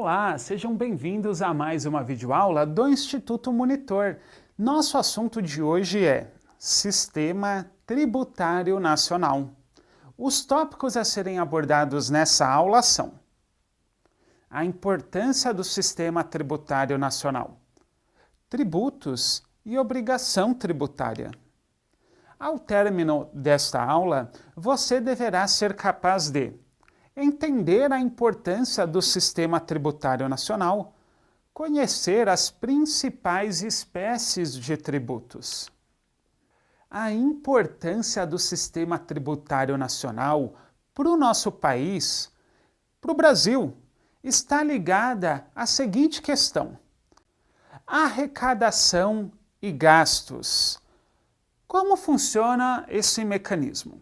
Olá, sejam bem-vindos a mais uma videoaula do Instituto Monitor. Nosso assunto de hoje é Sistema Tributário Nacional. Os tópicos a serem abordados nessa aula são a importância do Sistema Tributário Nacional, tributos e obrigação tributária. Ao término desta aula, você deverá ser capaz de entender a importância do Sistema Tributário Nacional, conhecer as principais espécies de tributos. A importância do Sistema Tributário Nacional para o nosso país, para o Brasil, está ligada à seguinte questão: arrecadação e gastos. Como funciona esse mecanismo?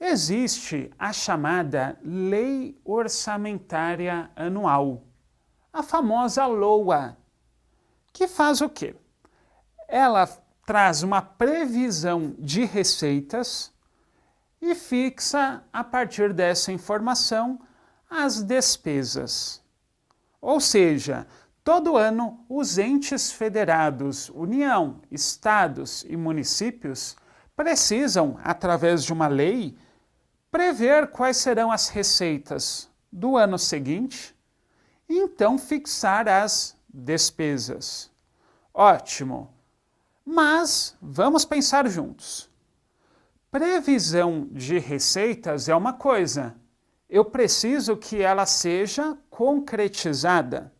Existe a chamada Lei Orçamentária Anual, a famosa LOA, que faz o quê? Ela traz uma previsão de receitas e fixa, a partir dessa informação, as despesas. Ou seja, todo ano os entes federados, União, estados e municípios precisam, através de uma lei, prever quais serão as receitas do ano seguinte e então fixar as despesas. Ótimo! Mas vamos pensar juntos. Previsão de receitas é uma coisa. Eu preciso que ela seja concretizada.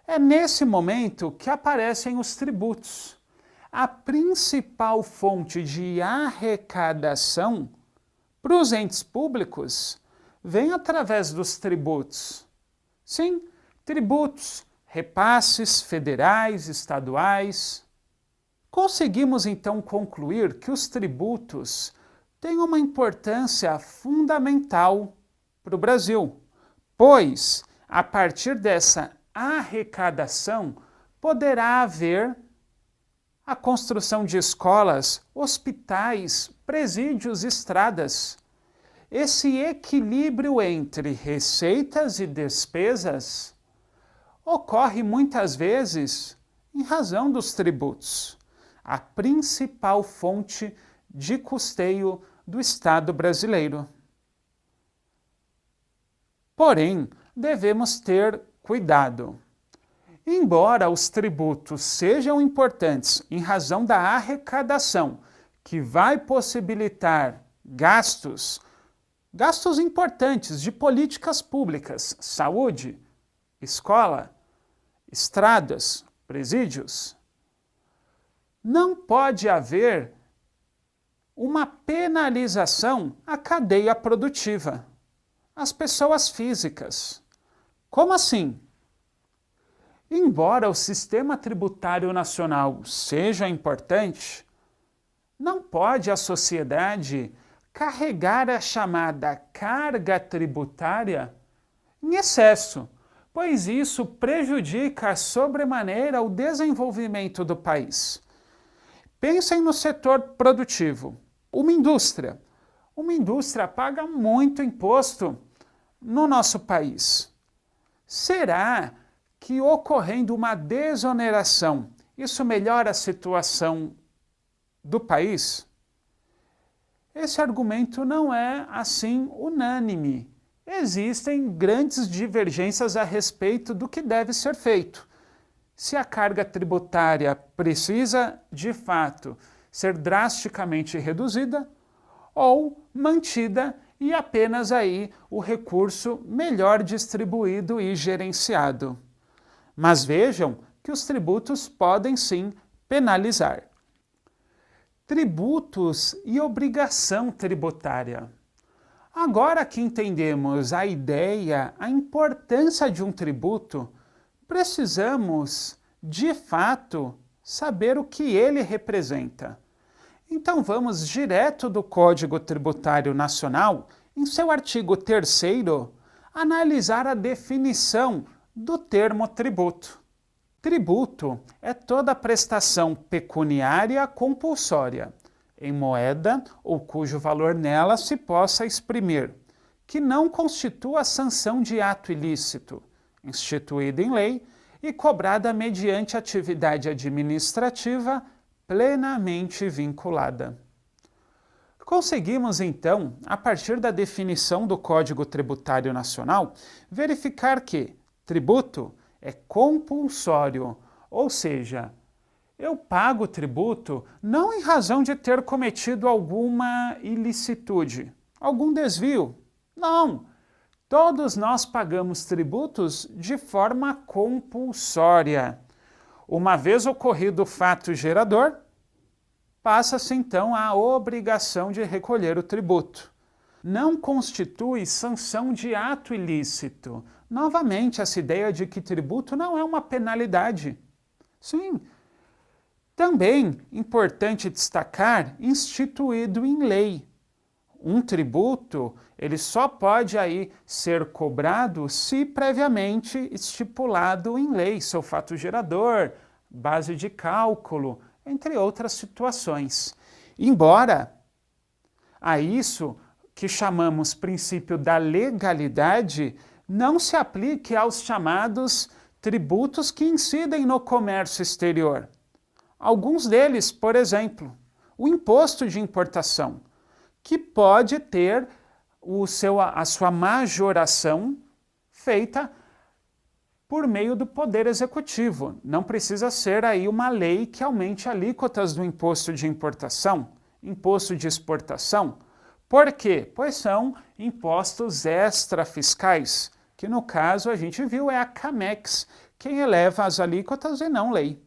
É nesse momento que aparecem os tributos. A principal fonte de arrecadação para os entes públicos vem através dos tributos. Sim, tributos, repasses federais, estaduais. Conseguimos então concluir que os tributos têm uma importância fundamental para o Brasil, pois, a partir dessa arrecadação, poderá haver a construção de escolas, hospitais, presídios, estradas. Esse equilíbrio entre receitas e despesas ocorre muitas vezes em razão dos tributos, a principal fonte de custeio do Estado brasileiro. Porém, devemos ter cuidado. Embora os tributos sejam importantes em razão da arrecadação, que vai possibilitar gastos importantes de políticas públicas, saúde, escola, estradas, presídios, não pode haver uma penalização à cadeia produtiva, às pessoas físicas. Como assim? Embora o Sistema Tributário Nacional seja importante, não pode a sociedade carregar a chamada carga tributária em excesso, pois isso prejudica sobremaneira o desenvolvimento do país. Pensem no setor produtivo. Uma indústria paga muito imposto no nosso país. Será que ocorrendo uma desoneração, isso melhora a situação do país? Esse argumento não é, assim, unânime. Existem grandes divergências a respeito do que deve ser feito. Se a carga tributária precisa, de fato, ser drasticamente reduzida ou mantida e apenas aí o recurso melhor distribuído e gerenciado. Mas vejam que os tributos podem sim penalizar. Tributos e obrigação tributária. Agora que entendemos a ideia, a importância de um tributo, precisamos, de fato, saber o que ele representa. Então vamos direto do Código Tributário Nacional, em seu artigo 3º, analisar a definição do termo tributo. Tributo é toda prestação pecuniária compulsória, em moeda ou cujo valor nela se possa exprimir, que não constitua sanção de ato ilícito, instituída em lei e cobrada mediante atividade administrativa plenamente vinculada. Conseguimos, então, a partir da definição do Código Tributário Nacional, verificar que tributo é compulsório, ou seja, eu pago tributo não em razão de ter cometido alguma ilicitude, algum desvio. Não! Todos nós pagamos tributos de forma compulsória. Uma vez ocorrido o fato gerador, passa-se então a obrigação de recolher o tributo. Não constitui sanção de ato ilícito. Novamente, essa ideia de que tributo não é uma penalidade. Sim. Também importante destacar, instituído em lei. Um tributo, ele só pode aí ser cobrado se previamente estipulado em lei, seu fato gerador, base de cálculo, entre outras situações. Embora a isso que chamamos princípio da legalidade não se aplique aos chamados tributos que incidem no comércio exterior. Alguns deles, por exemplo, o imposto de importação, que pode ter a sua majoração feita por meio do Poder Executivo. Não precisa ser aí uma lei que aumente alíquotas do imposto de importação, imposto de exportação. Por quê? Pois são impostos extrafiscais, que no caso a gente viu é a CAMEX, quem eleva as alíquotas e não lei.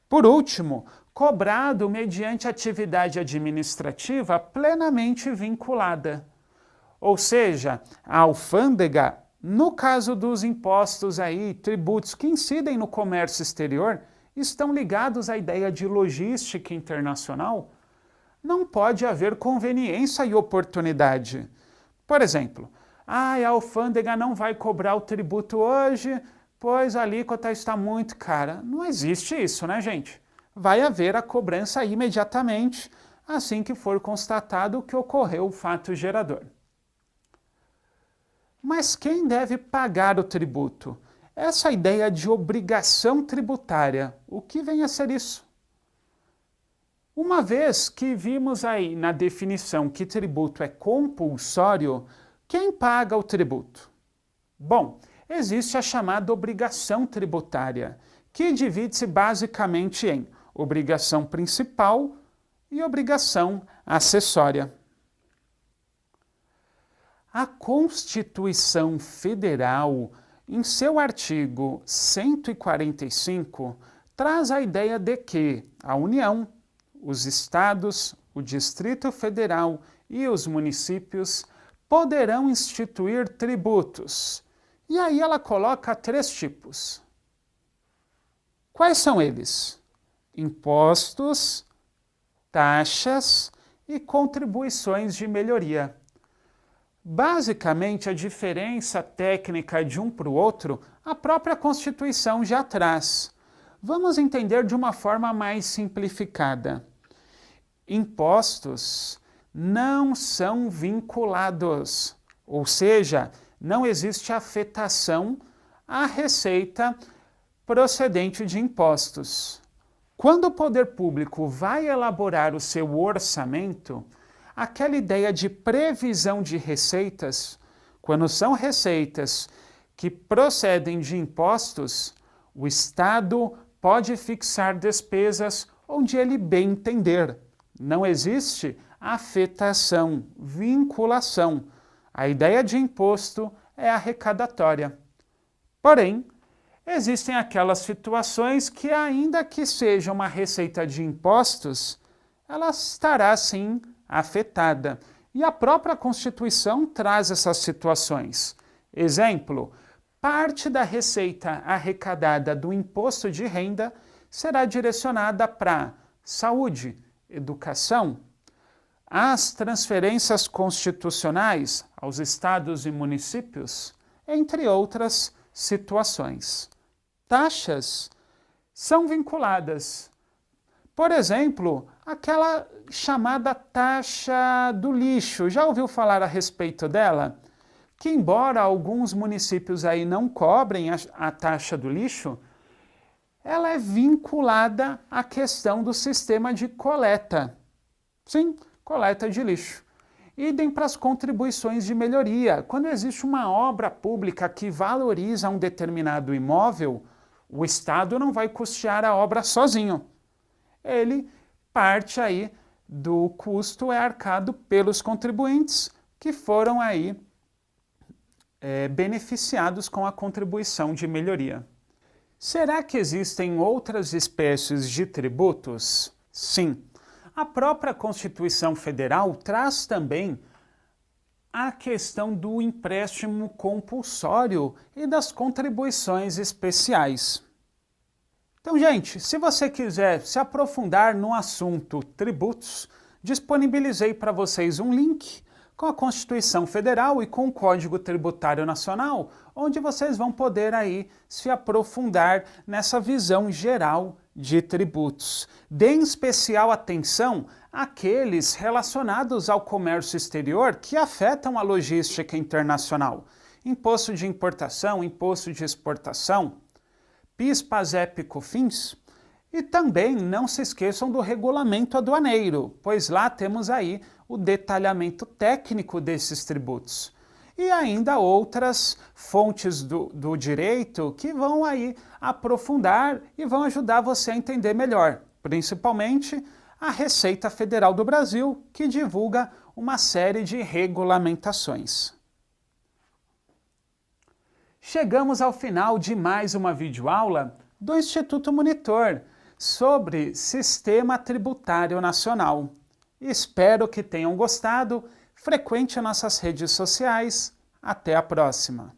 Por último, cobrado mediante atividade administrativa plenamente vinculada. Ou seja, a alfândega, no caso dos impostos aí, tributos que incidem no comércio exterior, estão ligados à ideia de logística internacional, não pode haver conveniência e oportunidade. Por exemplo, a alfândega não vai cobrar o tributo hoje, pois a alíquota está muito cara. Não existe isso, né, gente? Vai haver a cobrança imediatamente, assim que for constatado que ocorreu o fato gerador. Mas quem deve pagar o tributo? Essa ideia de obrigação tributária, o que vem a ser isso? Uma vez que vimos aí na definição que tributo é compulsório, quem paga o tributo? Bom, existe a chamada obrigação tributária, que divide-se basicamente em obrigação principal e obrigação acessória. A Constituição Federal, em seu artigo 145, traz a ideia de que a União, os estados, o Distrito Federal e os municípios poderão instituir tributos. E aí ela coloca 3 tipos. Quais são eles? Impostos, taxas e contribuições de melhoria. Basicamente, a diferença técnica de um para o outro, a própria Constituição já traz. Vamos entender de uma forma mais simplificada. Impostos não são vinculados, ou seja, não existe afetação à receita procedente de impostos. Quando o poder público vai elaborar o seu orçamento, aquela ideia de previsão de receitas, quando são receitas que procedem de impostos, o Estado pode fixar despesas onde ele bem entender. Não existe afetação, vinculação. A ideia de imposto é arrecadatória. Porém, existem aquelas situações que, ainda que seja uma receita de impostos, ela estará, sim, afetada. E a própria Constituição traz essas situações. Exemplo, parte da receita arrecadada do imposto de renda será direcionada para saúde, educação, as transferências constitucionais aos estados e municípios, entre outras situações. Taxas são vinculadas. Por exemplo, aquela chamada taxa do lixo. Já ouviu falar a respeito dela? que embora alguns municípios aí não cobrem a taxa do lixo, ela é vinculada à questão do sistema de coleta. Sim, coleta de lixo. Idem para as contribuições de melhoria. Quando existe uma obra pública que valoriza um determinado imóvel, o Estado não vai custear a obra sozinho. Ele parte aí do custo é arcado pelos contribuintes que foram aí beneficiados com a contribuição de melhoria. Será que existem outras espécies de tributos? Sim. A própria Constituição Federal traz também a questão do empréstimo compulsório e das contribuições especiais. Então, gente, se você quiser se aprofundar no assunto tributos, disponibilizei para vocês um link com a Constituição Federal e com o Código Tributário Nacional, onde vocês vão poder aí se aprofundar nessa visão geral de tributos. Deem especial atenção àqueles relacionados ao comércio exterior que afetam a logística internacional. Imposto de importação, imposto de exportação, PIS, PASEP, COFINS. E também não se esqueçam do regulamento aduaneiro, pois lá temos aí o detalhamento técnico desses tributos. E ainda outras fontes do direito que vão aí aprofundar e vão ajudar você a entender melhor, principalmente a Receita Federal do Brasil, que divulga uma série de regulamentações. Chegamos ao final de mais uma videoaula do Instituto Monitor sobre Sistema Tributário Nacional. Espero que tenham gostado. Frequente nossas redes sociais. Até a próxima!